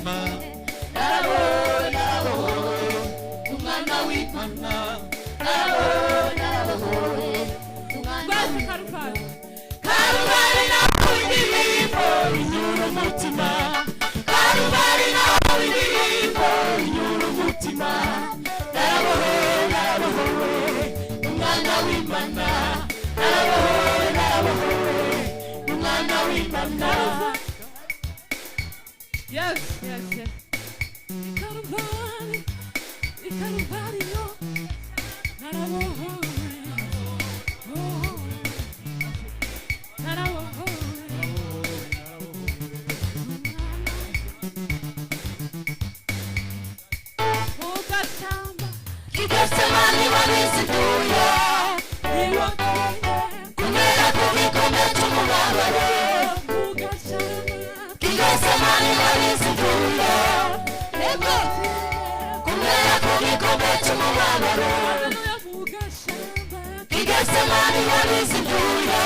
w'umutima umwana w'Imana Karubari nawe indirimbo inyura umutima Karubari nawe indirimbo inyura umutima narabohowe umwana w'Imana narabohowe umwana w'Imana. Yes. Karubari yo narabohowe Kigasemani wabisiduye kumera ku gikombe cy'umubabaro Kigasemani wabisiduye kumera ku gikombe cy'umubabaro Kigasemani wabisiduye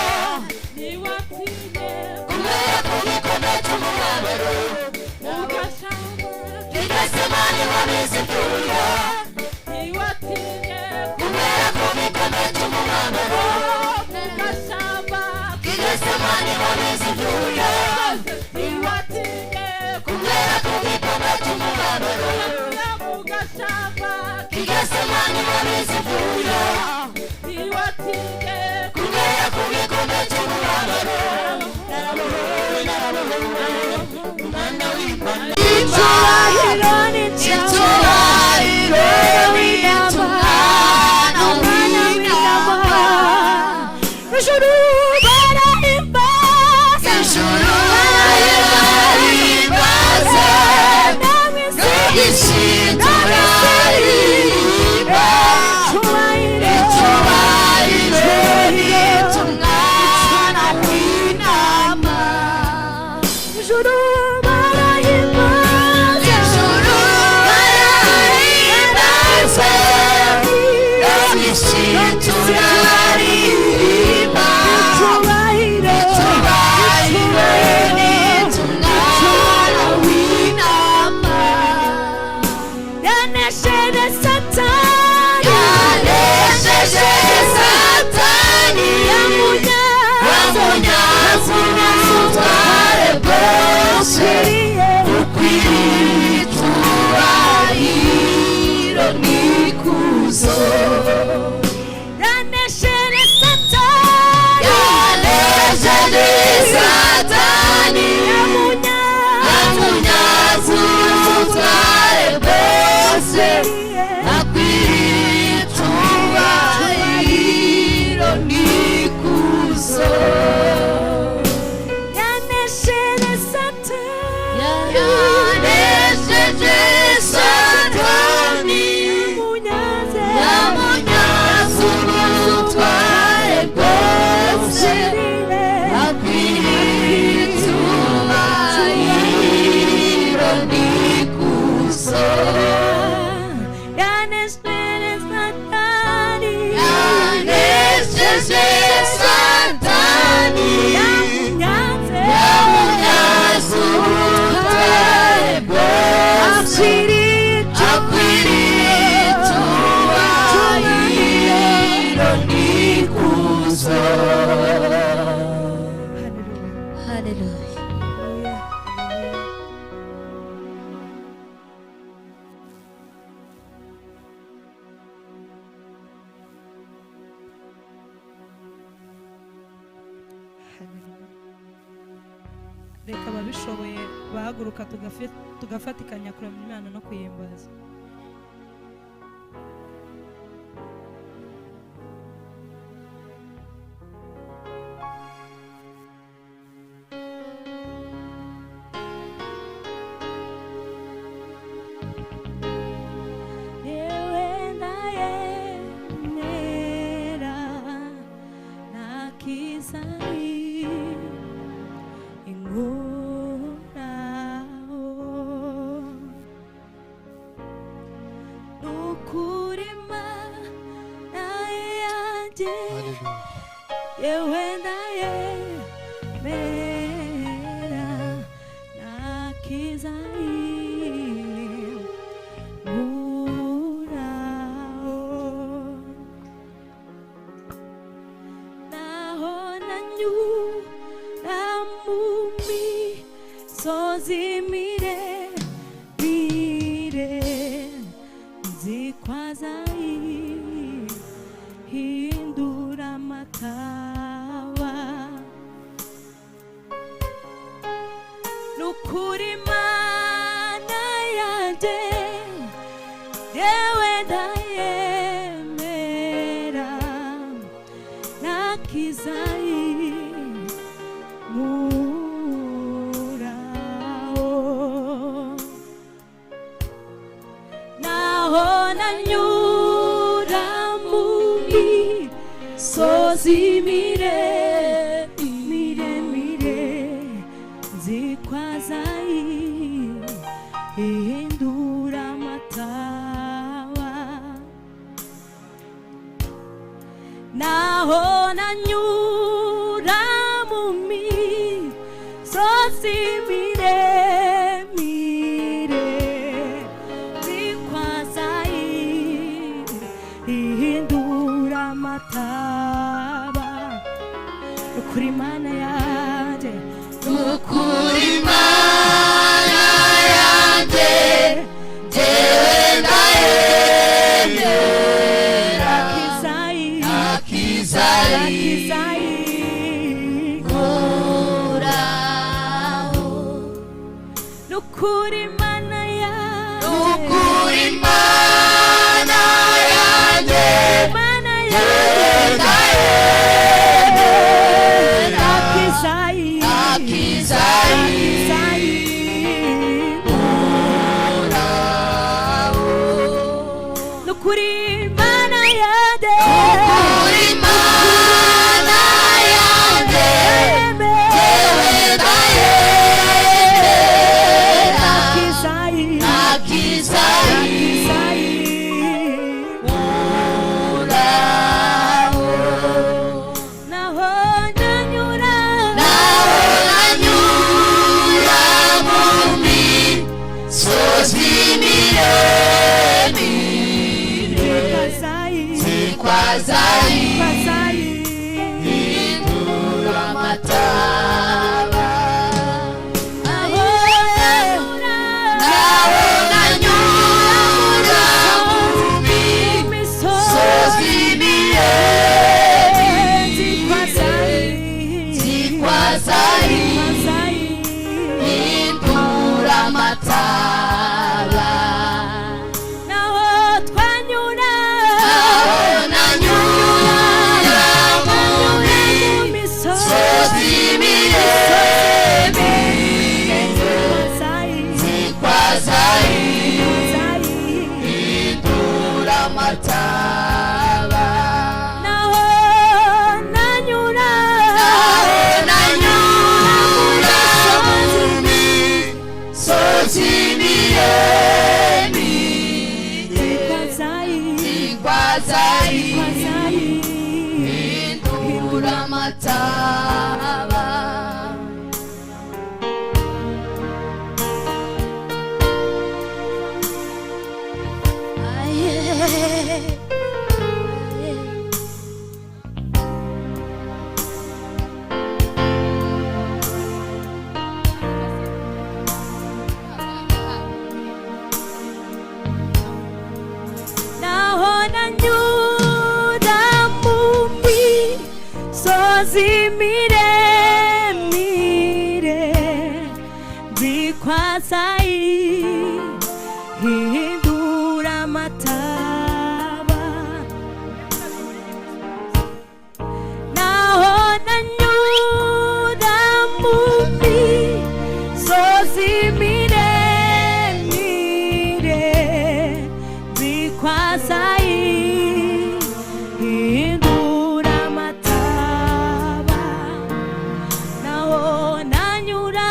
kumera ku gikombe cy'umubabaro Kigasemani wabisiduye kumera ku gikombe cy'umubabaro Kigasemani wabisiduye kumera ku gikombe cy'umubabaro Kigasemani wabisiduye kumera ku gikombe cy'umubabaro umwana w'Imana icyubahiro n'umwana w'Imana ijuru barahimbaza n'isi turaririmba icyubahiro n'umwana w'Imana ijuru reka ababishoboye bahaguruka tugafatikanya kuramya Imana no kuyimbaza. Yewe naye mera nakizai misozi miremire zikwazaihindura amataba nukuri Mana yanjye yewe ndayemera nakizayimuraho naho nanyura mu misozi miremire zikwazaihindura amataba naho nanyura mu misozi miremire zikwazaihindura amataba ukuri Mana yanjye ukuri Mana yanjye jewe ndayemera nakizayimuraho nukuri Mana yanjye ukuri Mana yanjye jewe ndayemera nakizayimuraho nukuri Mana yanjye ukuri Mana yanjye jewe ndayemera nakizayimuraho naho nanyura mu misozi miremire zikwazaihindura amataba naho nanyura mu misozi miremire zikwazaihindura amataba naho twanyura nanyura mu misozi miremire zikwazaihindura amataba naho nanyura mu misozi miremire zikwazaihindura amataba naho nanyura mu misozi miremire zikwazaihindura amataba naho nanyura mu misozi miremire zikwazaihindura amataba naho nanyura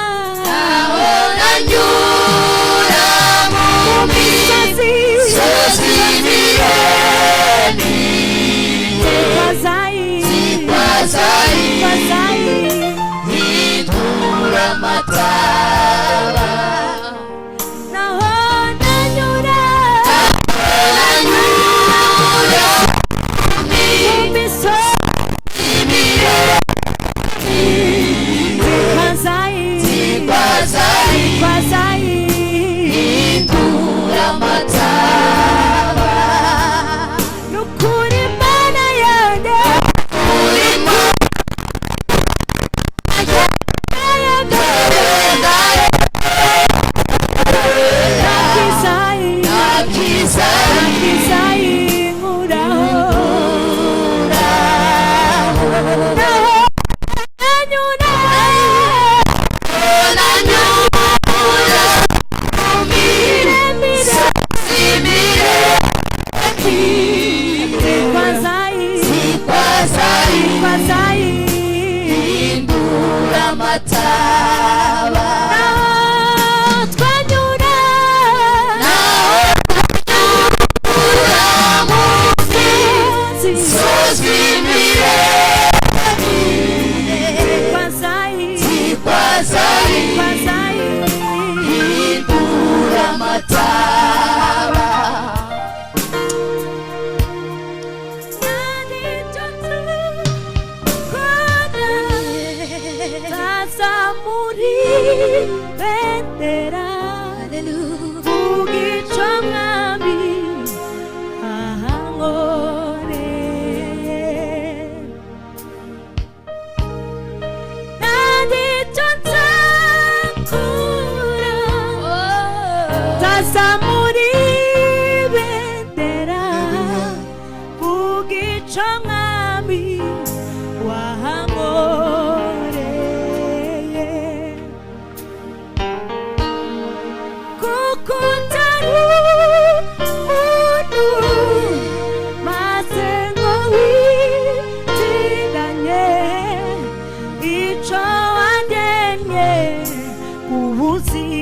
mu misozi miremire zikwazaihindura amataba naho nanyura mu misozi miremire zikwazaihindura 자사물이 벤데라 부기청함이 왕오래에 쿠쿠타루 무누 마생어위 지단예 이초와덴예 구우싱마반데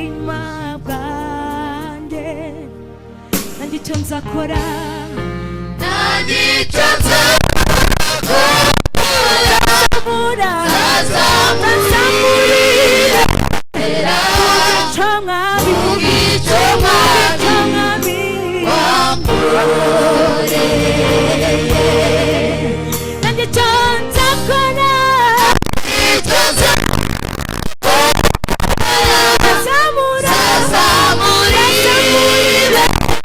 난지 천사코라 난지 천사 무라 사사물이 벤데라 청함이 부기청함이 청함이 왕오래에 난지 천사코라 사무라 사사물이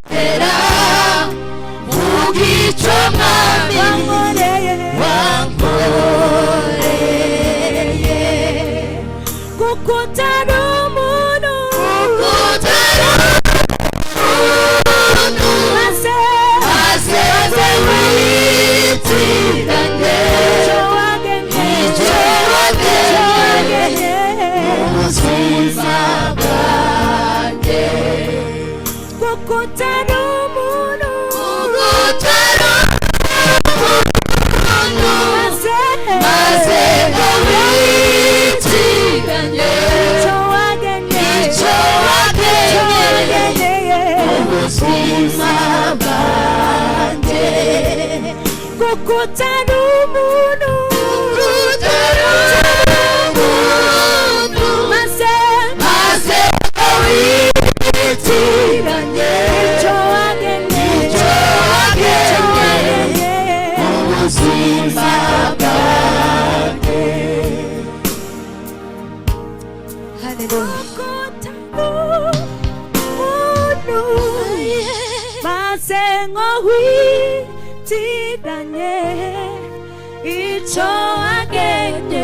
벤데라 부기청함이 왕원에 왕오래에 코코타루 무누 마세 좋아하겠네 코코타루 무누 좋아하겠네 코코타루 무누 좋아하겠네 코코타루 무누 마생어휘 지단예 이초하겠네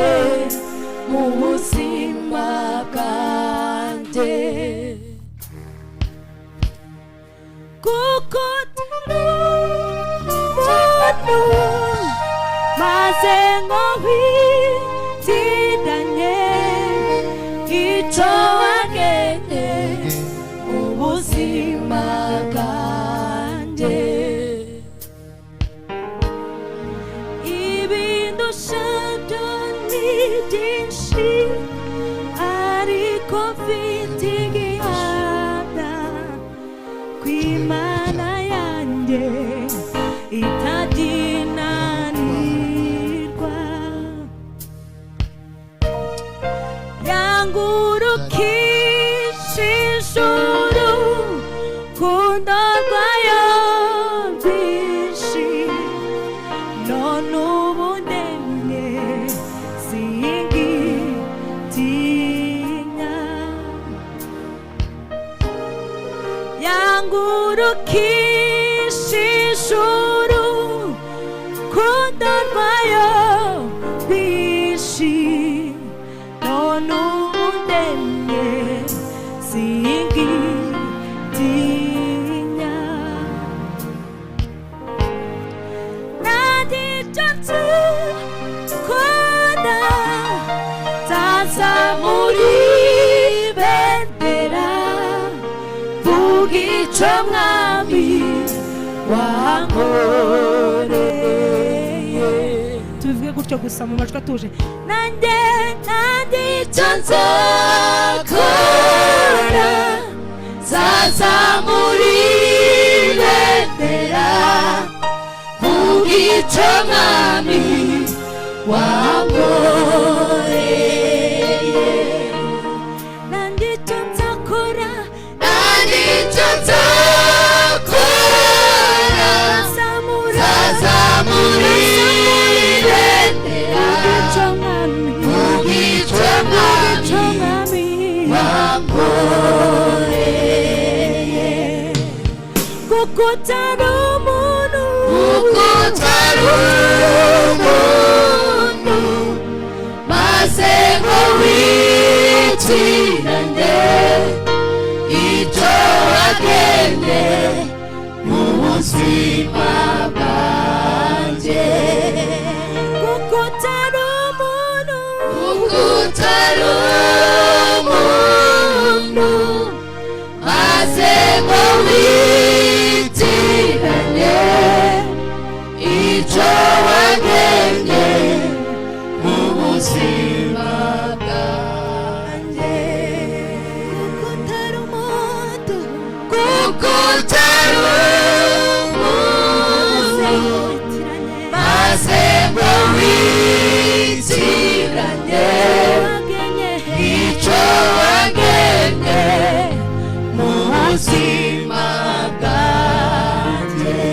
무심마간데 코코타루 무누 마생어휘 지단예 이초하겠네 무심마간데 이빈도 샤던 미딘시 아리코피티기 하다 귀만아얀데 이타디나니과 양구루 키시수루 군덕과연 비시 너누보내네 싱기 디냐 양구루 키시수루 군덕과연 비시 너누보내네 싱기 디냐 나디 쫓지 코다 자사물이 벤데라 부기청함이 왕오래에 Tu fica curtindo com essa música tua, gente. Nandi 천사코라 사사물이 벤데라 부기청함이 왕오래에 난디 천사코라 난이 천사코라 사사물이 벤데라 부기청함이 왕오래에 코코타루 무누 마생어위 지난데 이초하게 ubuzima bwanjye kuko utari umuntu maze ngo witiranye icyo wagennye mu buzima bwanjye kuko utari umuntu maze ngo witiranye icyo wagennye mu buzima bwanjye.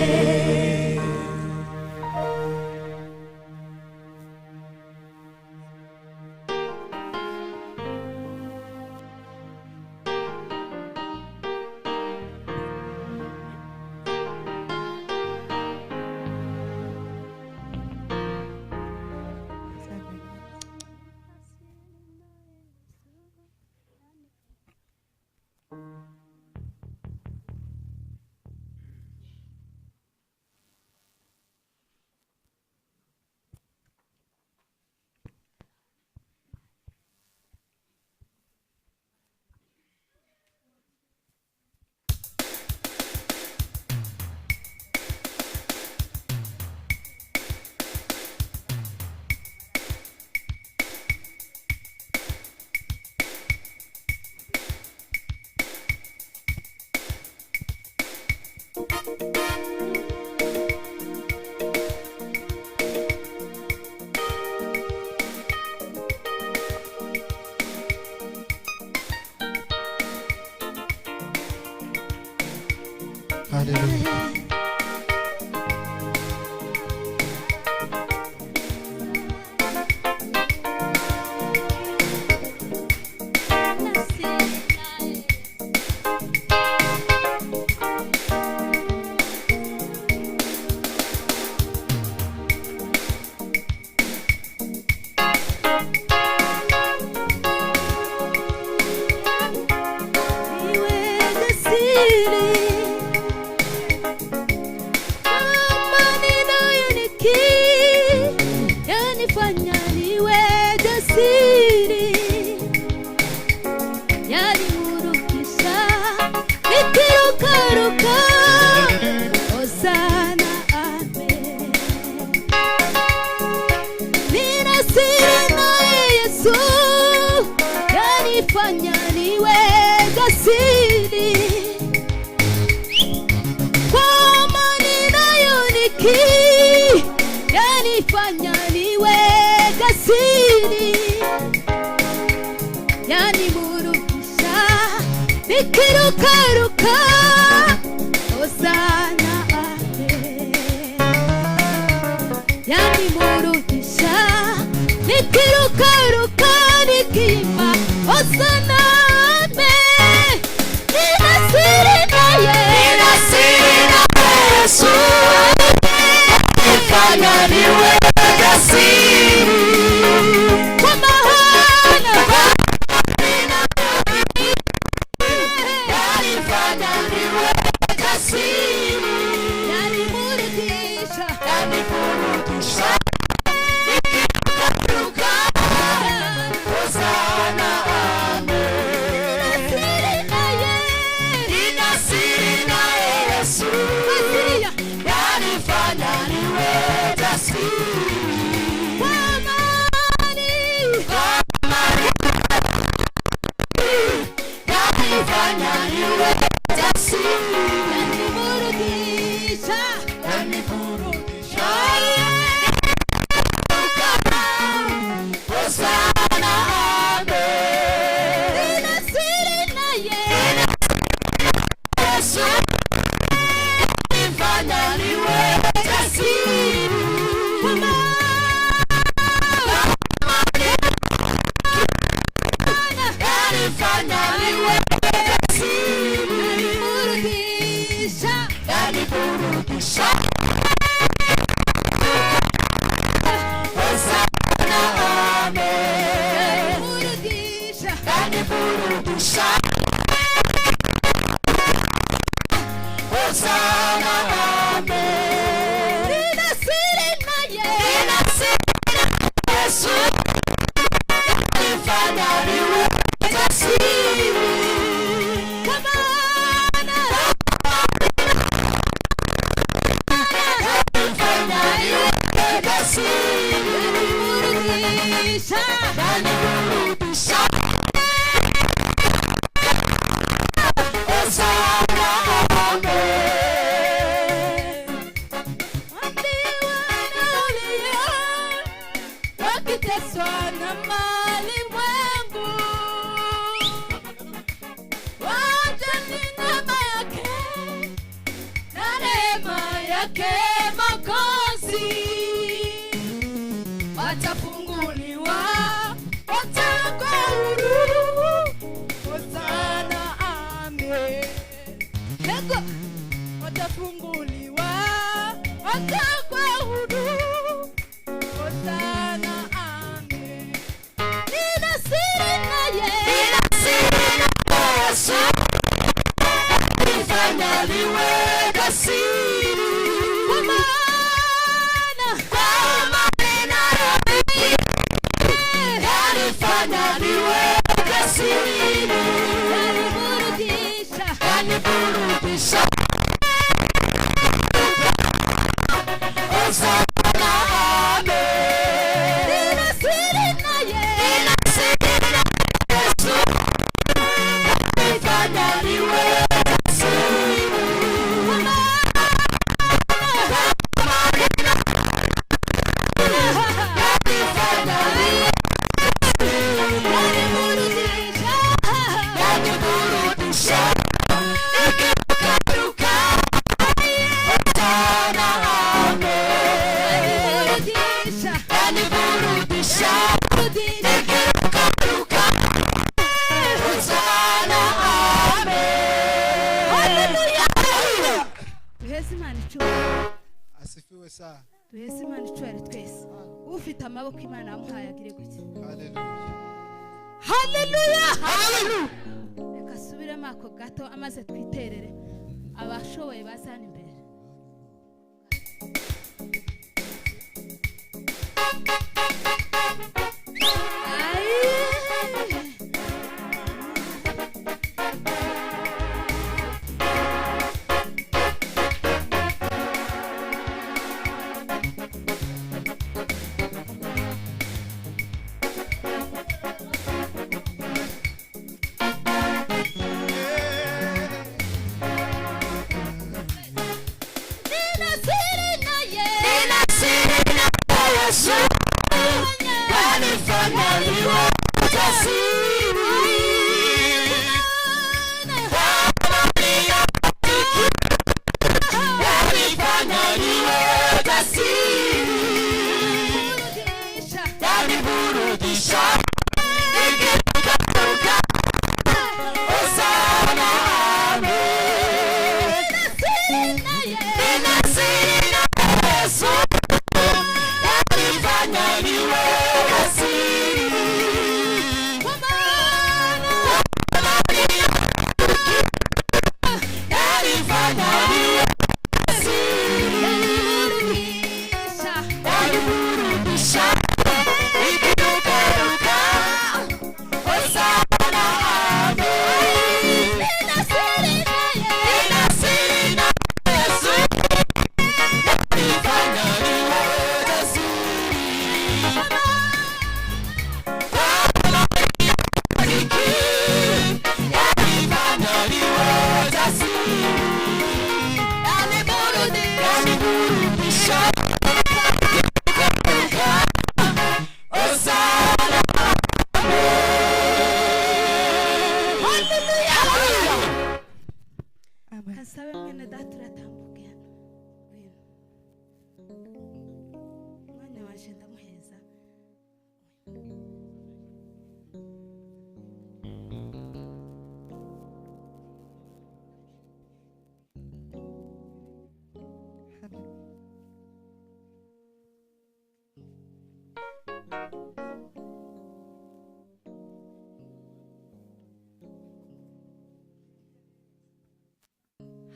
Hallelujah. Fanya niwe jasiri kwa maneno yoniki, yanifanya niwe jasiri, yanimurukisha nikirukaruka Hosana ame, yanimurukisha nikirukaruka nikimba Hosana ame, ninasiri naye Yesu yanifanya niwe jasiri kwa maana yanifanya niwe jasiri yanimurukisha yanifurukisha nikirukaruka Hosana ame ninasiri naye Yesu yanifanya niwe jasiri yanifanya niwe jasiri yanimurukisha yanifurukisha Hosana ame ninasiri naye Yesu yanifanya niwe jasiri yanifanya niwe jasiri yanimurukisha yanifurukisha Hosana ame yanimurukisha yanifurukisha Hosana ame Hego watafunguliwa watakuwa huru. Hosana amen. Nina siri naye, nina siri na Yesu, nifanya liwe siri. Kwa maneno yake yanifanya liwe siri. Yaniburudisha. Hosana amen. Nina siri naye, Nina siri na Yesu, nifanya liwe siri. Asifiwe sana. Tuhese Imana icyubahiro twese. Ufite amaboko Imana yamuhaye agire gutya. Haleluya. Haleluya. Reka asubiremo ako gato amaze twiterere. Abashoboye bazana imbere.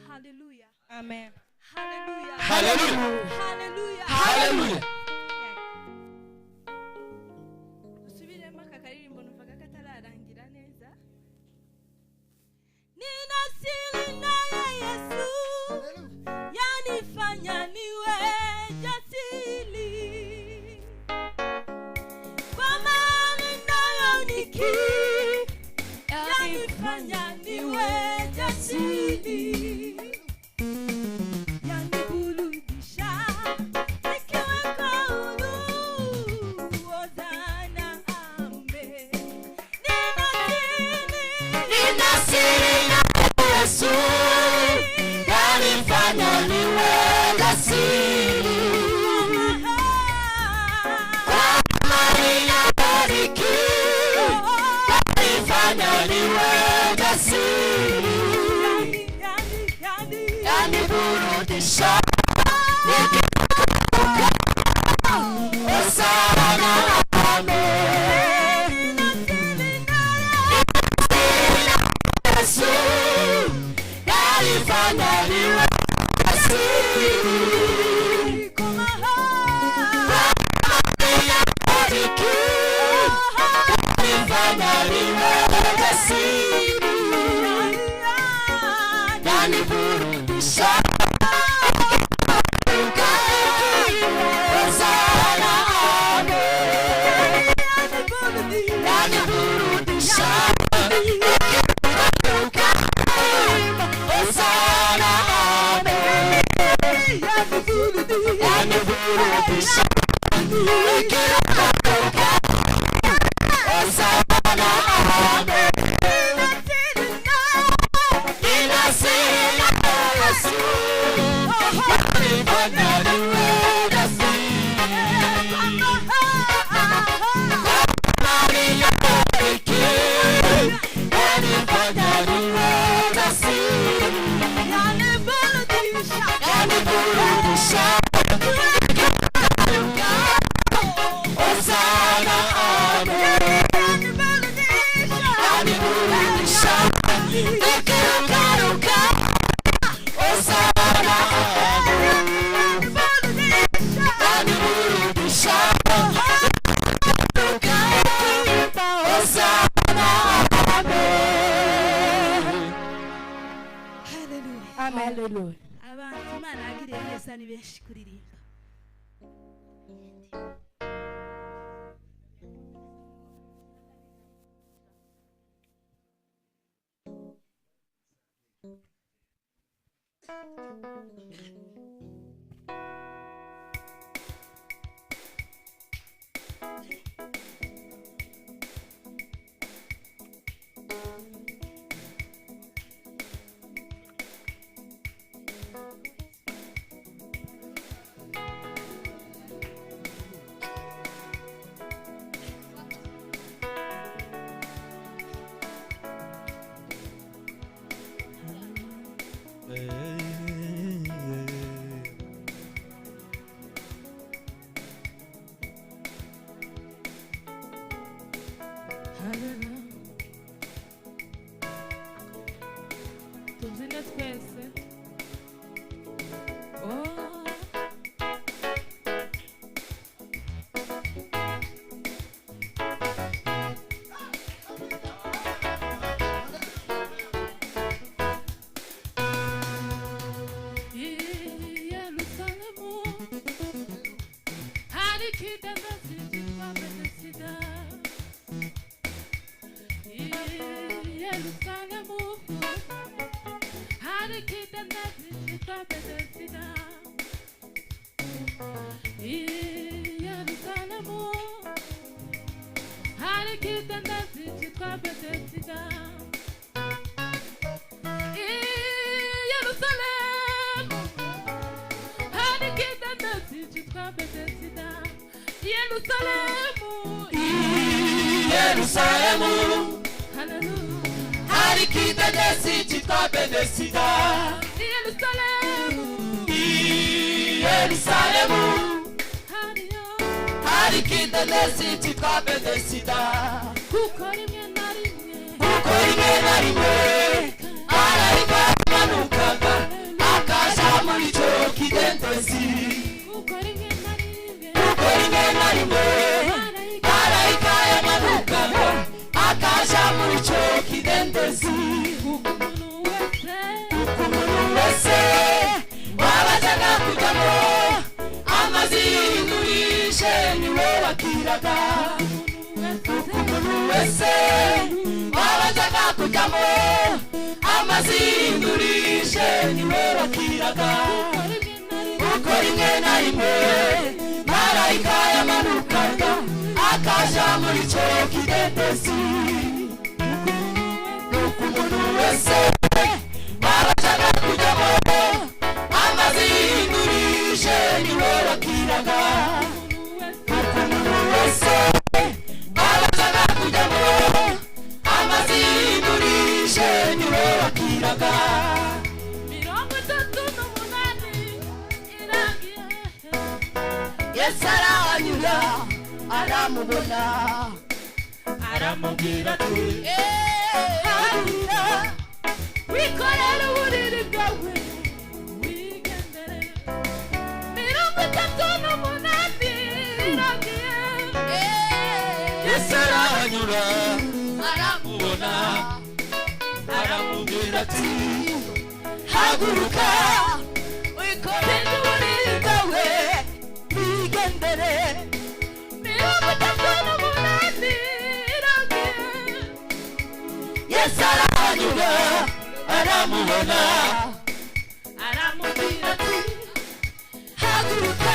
Hallelujah. Amen. Hallelujah. Hallelujah. Hallelujah. Hallelujah. Usubiremo aka karirimbo numvaga katararangira neza. Nina siri naye Yesu, yanifanya niwe jasiri. Kwa maneno yake yanifanya niwe jasiri. Yaniburudisha nikiweka umugisha Osana amen Yesu yalifanya liwe asiri yalifanya liwe asiri yaniburudisha Hallelujah. Abantu Imana yagiriye neza ni benshi kuririmba. Tuzine twese. Yerusalemu, harikida desi chitwa bedesida. Yerusalemu, harikida desi chitwa bedesida. Kukori mena rimwe, ararika manukaga, akasha muri cho kidentesi. Kukori mena rimwe, ararika manukaga, akasha muri cho kidentesi. Ukumunu wese, wabajaga kujamo, amazi inurishe niwe wakiraga. Ukumunu wese, wabajaga kujamo, amazi inurishe niwe wakiraga. Ukori mena rimwe, marayika yamanukaga, akasha muri cho kidentesi. Ukumunu wese, wabajaga kujamo, amazi inurishe niwe wakiraga. Ukumunu wese, wabajaga kujamo, amazi inurishe niwe wakiraga. 38 Yesu arahanyura aramubona aramubwira ati hanyura wikorera uburiri bwawe wigendere 38 iragiye Yesu arahanyura aramubona aramubwira ati haguruka wikorera uburiri bwawe wigendere 38 iragiye Yesu arahanyura aramubona aramubwira ati haguruka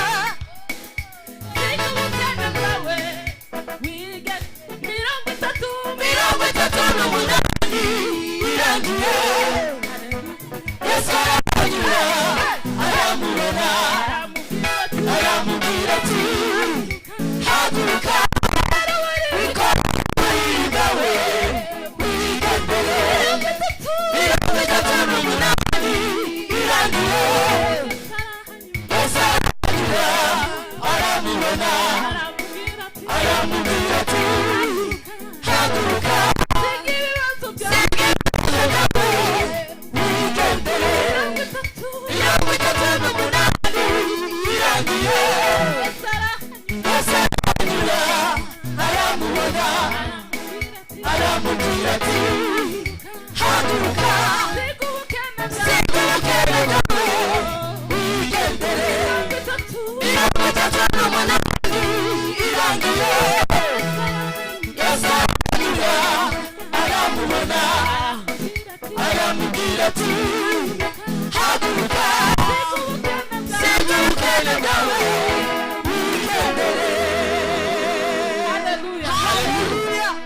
wikorera bwawe wigendere 38 iragiye Yesu arahanyura aramubona aramubwira ati haguruka wikorera uburiri bwawe wigendere 38 iragiye Yesu arahanyura aramubona aramubwira ati haguruka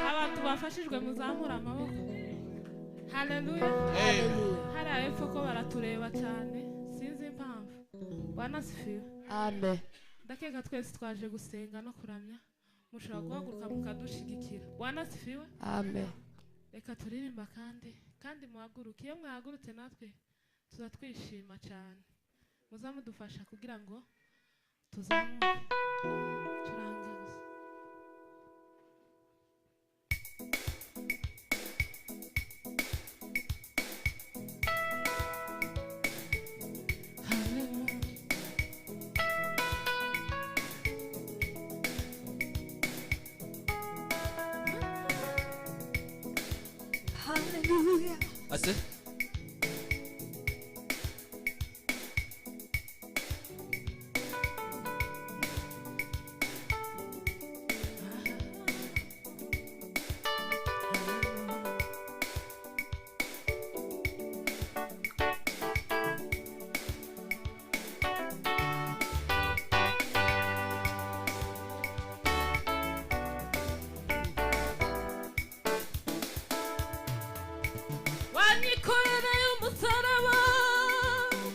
abantu bafashijwe muzamura amaboko haleluya hari abepfo ko baratureba cyane sinzi impamvu banasifiwe amen ndakeka twese twaje gusenga no kuramya mushobora guhaguruka mukadushigikira banasifiwe amen reka turirimba kandi muhaguruke iyo mwahagurutse natwe tuzatwishima cyane muzamudufasha kugira ngo tuzamure turangize Hallelujah. Ase? Wanikorera y'umusaraba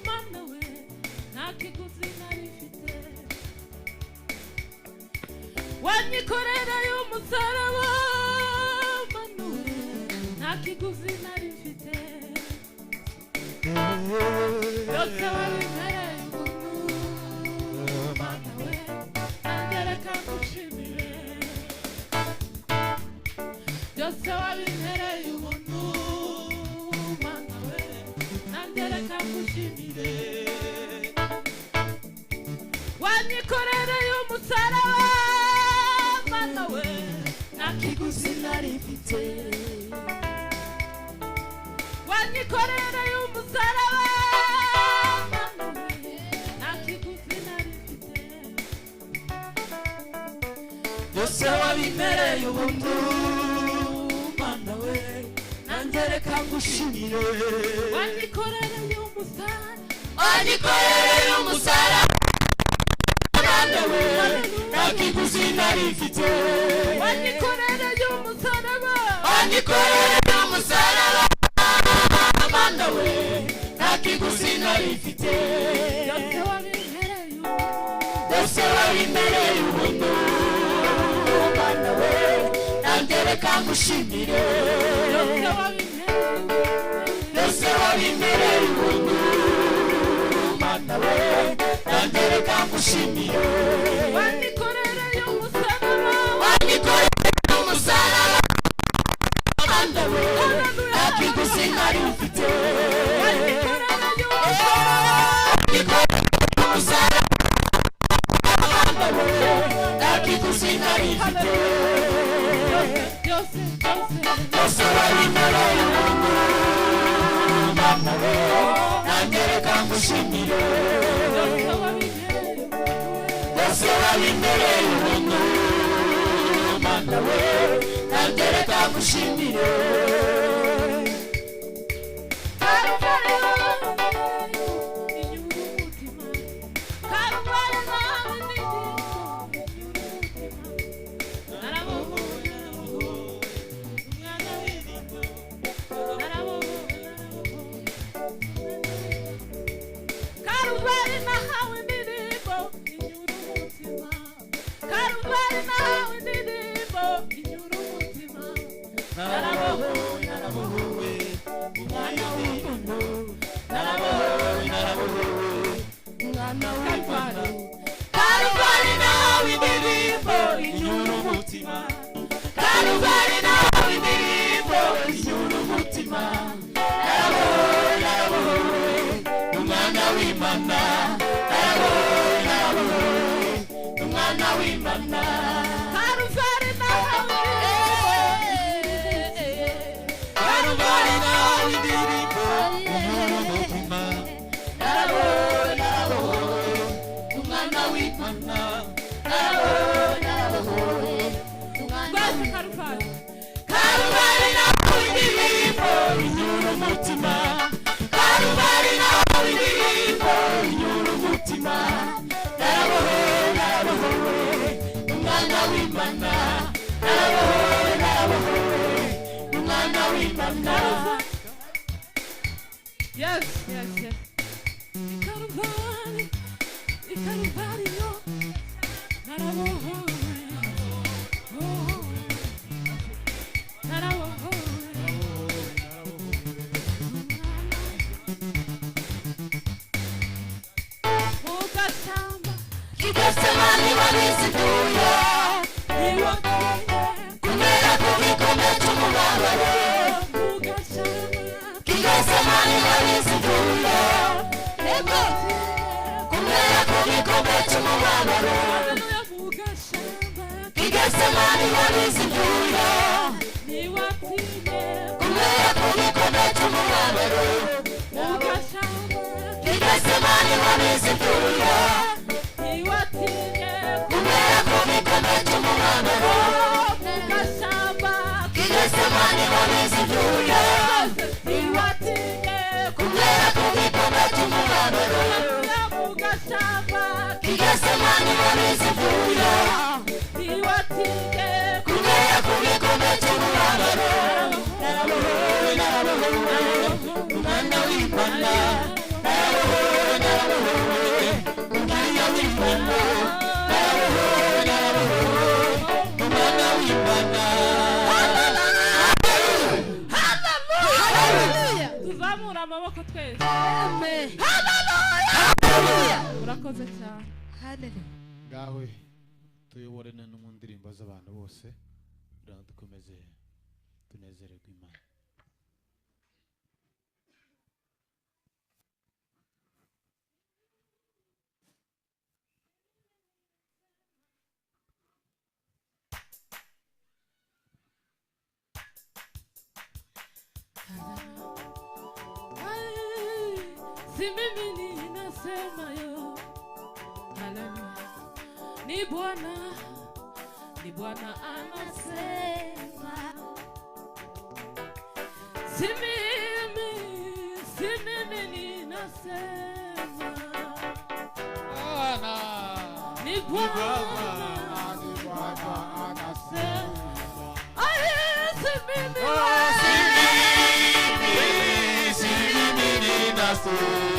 mana we nta kiguzi narifite Wanikorera y'umusaraba mana we nta kiguzi narifite Yose wabimpereye ubuntu mana we nanjye reka ngushimire Yose wabimpereye ubuntu Wanikorera y'umusaraba mana we nta kiguzi narifite Wanikorera y'umusaraba mana we nta kiguzi narifite Yose wabimpereye ubuntu mana we nanjye reka ngushimire Wanikorera y'umusaraba mana we nta kiguzi narifite Wanikorera y'umusaraba mana we nta kiguzi narifite Yose wabimpereye ubuntu mana we nanjye reka ngushimire Yose wabimpereye ubuntu mana we nanjye nangereka ngushimire wanyikorera y'umusaraba wanyikorera umusaraba Mana we nakiguzi nari ufite wanyikorera umusaraba Mana we nakiguzi nari ufite byose wabimereye ubuntu Mana we nangereka ngushimire byose wabimereye ubuntu Mana we nangereka ngushimire Yes. Ikarubariyo Kigasemani wabizituye kumera kugikombe cy'umubabaro Kigasemani wabizituye kumera kugikombe cy'umubabaro Kigasemani wabizituye kumera kugikombe cy'umubabaro Kigasemani wabizituye kumera kugikombe cy'umubabaro Kigasemani wabizituye kumera kugikombe cy'umubabaro Kigasemani wabizituye kumera kugikombe cy'umubabaro Umwana w'Imana Umwana w'Imana Umwana w'Imana tuzamura amaboko twese urakoze cyane ngawe tuyoborene no mu ndirimbo z'abantu bose kugira ngo dukomeze tunezererwe Imana si mimi ninasema yo haleluya ni Bwana anasema si mimi ninasema ni Bwana anasema si mimi Si mimi ninasema